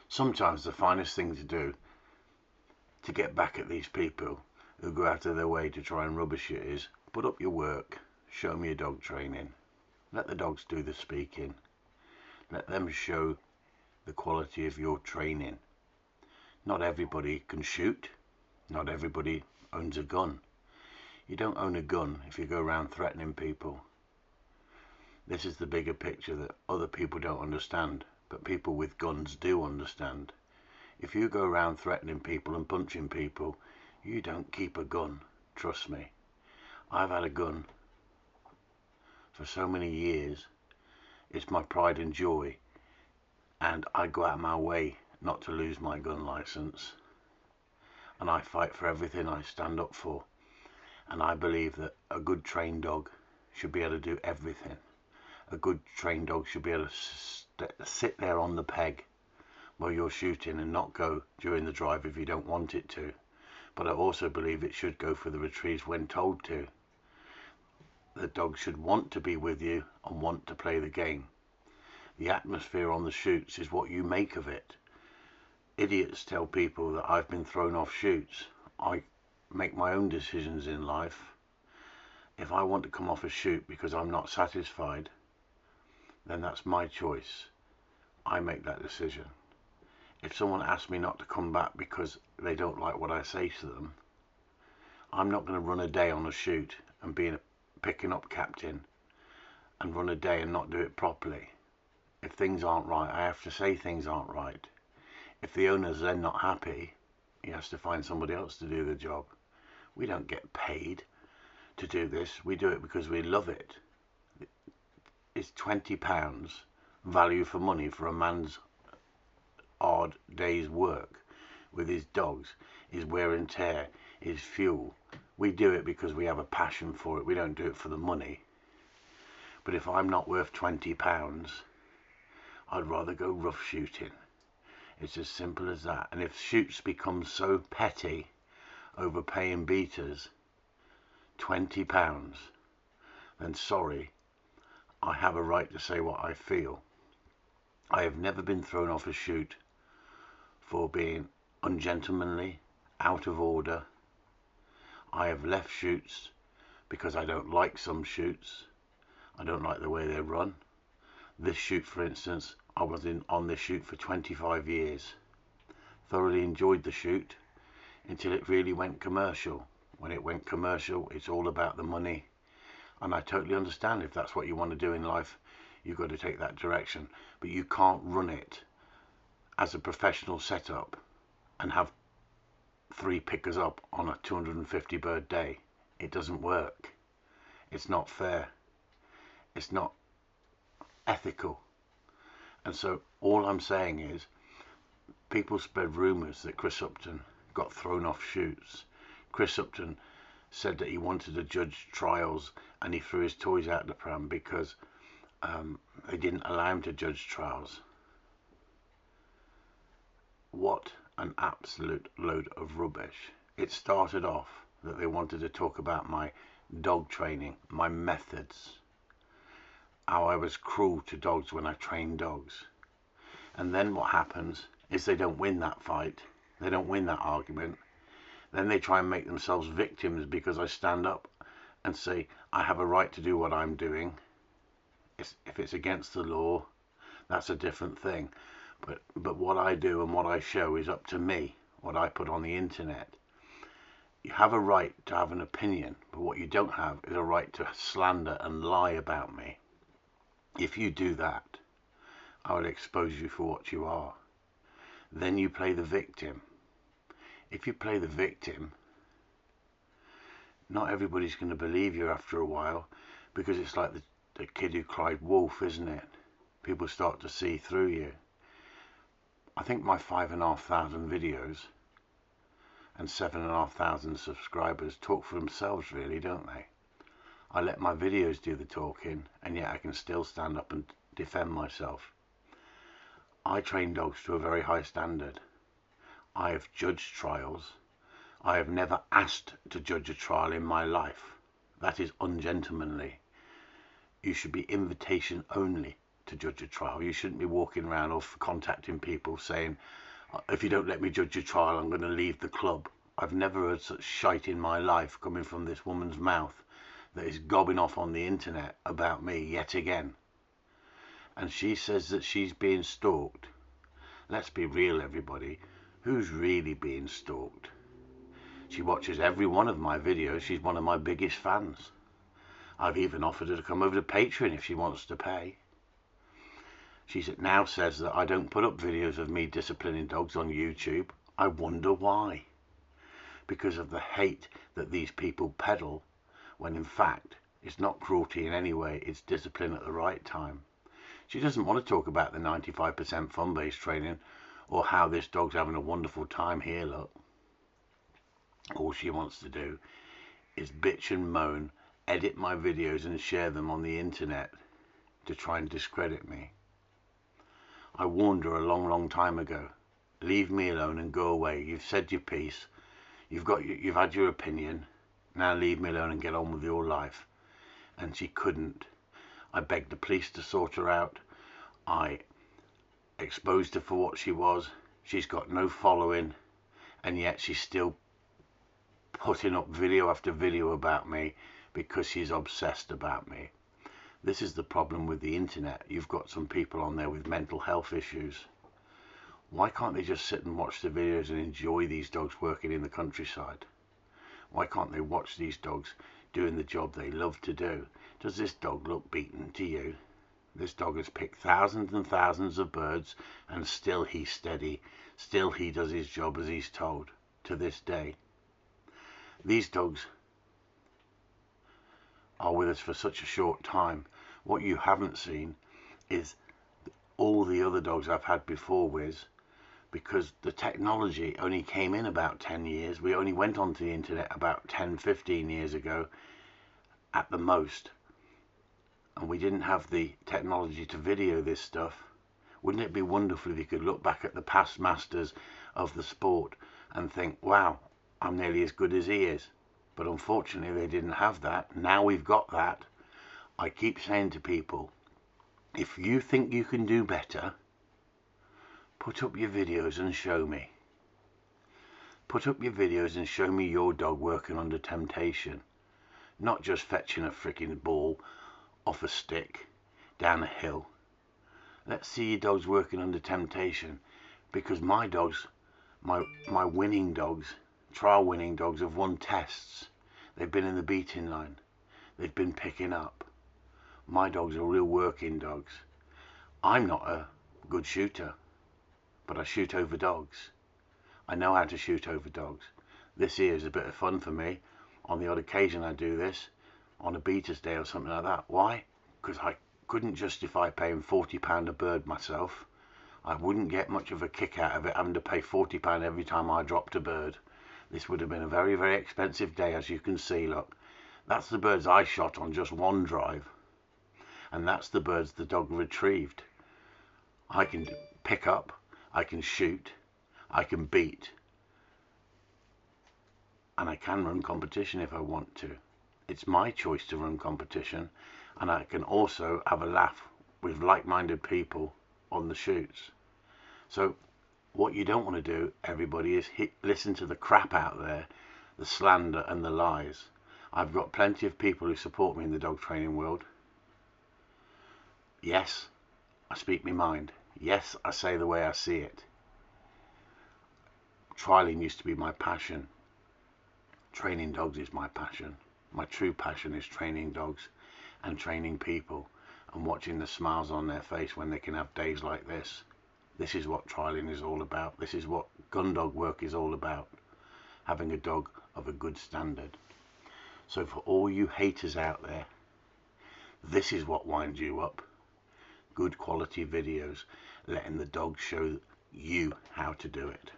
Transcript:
Sometimes the finest thing to do to get back at these people who go out of their way to try and rubbish it is put up your work, show me your dog training, let the dogs do the speaking, let them show the quality of your training. Not everybody can shoot, not everybody owns a gun. You don't own a gun if you go around threatening people. This is the bigger picture that other people don't understand, but people with guns do understand. If you go around threatening people and punching people, you don't keep a gun. Trust me. I've had a gun for so many years. It's my pride and joy, and I go out of my way not to lose my gun license, and I fight for everything I stand up for. And I believe that a good trained dog should be able to do everything. A good trained dog should be able to sit there on the peg while you're shooting and not go during the drive if you don't want it to. But I also believe it should go for the retrieves when told to. The dog should want to be with you and want to play the game. The atmosphere on the shoots is what you make of it. Idiots tell people that I've been thrown off shoots. I make my own decisions in life. If I want to come off a shoot because I'm not satisfied, then that's my choice. I make that decision. If someone asks me not to come back because they don't like what I say to them, I'm not going to run a day on a shoot and be a picking up captain and run a day and not do it properly. If things aren't right, I have to say things aren't right. If the owner's then not happy, he has to find somebody else to do the job. We don't get paid to do this. We do it because we love it. It's £20 value for money for a man's odd day's work with his dogs, his wear and tear, his fuel. We do it because we have a passion for it. We don't do it for the money. But if I'm not worth £20, I'd rather go rough shooting. It's as simple as that. And if shoots become so petty over paying beaters £20, then sorry, I have a right to say what I feel. I have never been thrown off a shoot for being ungentlemanly, out of order. I have left shoots because I don't like some shoots. I don't like the way they run. This shoot, for instance, I was on this shoot for 25 years. Thoroughly enjoyed the shoot until it really went commercial. When it went commercial, it's all about the money. And I totally understand if that's what you want to do in life, you've got to take that direction. But you can't run it as a professional setup and have 3 pickers up on a 250 bird day. It doesn't work. It's not fair. It's not ethical. And so all I'm saying is, people spread rumours that Chris Upton got thrown off shoots. Chris Upton said that he wanted to judge trials and he threw his toys out the pram because they didn't allow him to judge trials. What an absolute load of rubbish. It started off that they wanted to talk about my dog training, my methods, how I was cruel to dogs when I trained dogs. And then what happens is they don't win that fight. They don't win that argument. Then they try and make themselves victims because I stand up and say I have a right to do what I'm doing. If it's against the law, that's a different thing. But what I do and what I show is up to me, what I put on the internet. You have a right to have an opinion, but what you don't have is a right to slander and lie about me. If you do that, I will expose you for what you are. Then you play the victim. If you play the victim, not everybody's going to believe you after a while, because it's like the kid who cried wolf, isn't it? People start to see through you. I think my 5,500 videos and 7,500 subscribers talk for themselves, really, don't they? I let my videos do the talking, and yet I can still stand up and defend myself. I train dogs to a very high standard. I have judged trials. I have never asked to judge a trial in my life. That is ungentlemanly. You should be invitation only to judge a trial. You shouldn't be walking around or contacting people saying, if you don't let me judge a trial, I'm going to leave the club. I've never heard such shite in my life coming from this woman's mouth that is gobbing off on the internet about me yet again. And she says that she's being stalked. Let's be real, everybody. Who's really being stalked? She watches every one of my videos. She's one of my biggest fans. I've even offered her to come over to Patreon if she wants to pay. She now says that I don't put up videos of me disciplining dogs on YouTube. I wonder why. Because of the hate that these people peddle, when in fact it's not cruelty in any way, it's discipline at the right time. She doesn't want to talk about the 95% fun-based training or how this dog's having a wonderful time here, look. All she wants to do is bitch and moan, edit my videos and share them on the internet to try and discredit me. I warned her a long time ago. Leave me alone and go away. You've said your piece. You've had your opinion. Now leave me alone and get on with your life. And she couldn't. I begged the police to sort her out. I exposed her for what she was. She's got no following, and yet she's still putting up video after video about me because she's obsessed about me. This is the problem with the internet. You've got some people on there with mental health issues. Why can't they just sit and watch the videos and enjoy these dogs working in the countryside? Why can't they watch these dogs doing the job they love to do? Does this dog look beaten to you? This dog has picked thousands and thousands of birds, and still he's steady. Still he does his job as he's told, to this day. These dogs are with us for such a short time. What you haven't seen is all the other dogs I've had before Wiz, because the technology only came in about 10 years. We only went onto the internet about 10-15 years ago at the most, and we didn't have the technology to video this stuff. Wouldn't it be wonderful if you could look back at the past masters of the sport and think, wow, I'm nearly as good as he is? But unfortunately they didn't have that. Now we've got that. I keep saying to people, if you think you can do better, put up your videos and show me. Put up your videos and show me your dog working under temptation. Not just fetching a freaking ball off a stick down a hill. Let's see your dogs working under temptation, because my dogs, my winning dogs, trial winning dogs, have won tests. They've been in the beating line. They've been picking up. My dogs are real working dogs. I'm not a good shooter, but I shoot over dogs. I know how to shoot over dogs. This here is a bit of fun for me. On the odd occasion I do this, on a beater's day or something like that. Why? Because I couldn't justify paying £40 a bird myself. I wouldn't get much of a kick out of it having to pay £40 every time I dropped a bird. This would have been a very expensive day, as you can see, look. That's the birds I shot on just one drive. And that's the birds the dog retrieved. I can pick up, I can shoot, I can beat, and I can run competition if I want to. It's my choice to run competition, and I can also have a laugh with like-minded people on the shoots. So what you don't want to do, everybody, is listen to the crap out there, the slander and the lies. I've got plenty of people who support me in the dog training world. Yes, I speak my mind. Yes, I say the way I see it. Trialing used to be my passion. Training dogs is my passion. My true passion is training dogs and training people and watching the smiles on their face when they can have days like this. This is what trialing is all about. This is what gun dog work is all about. Having a dog of a good standard. So for all you haters out there, this is what winds you up. Good quality videos, letting the dog show you how to do it.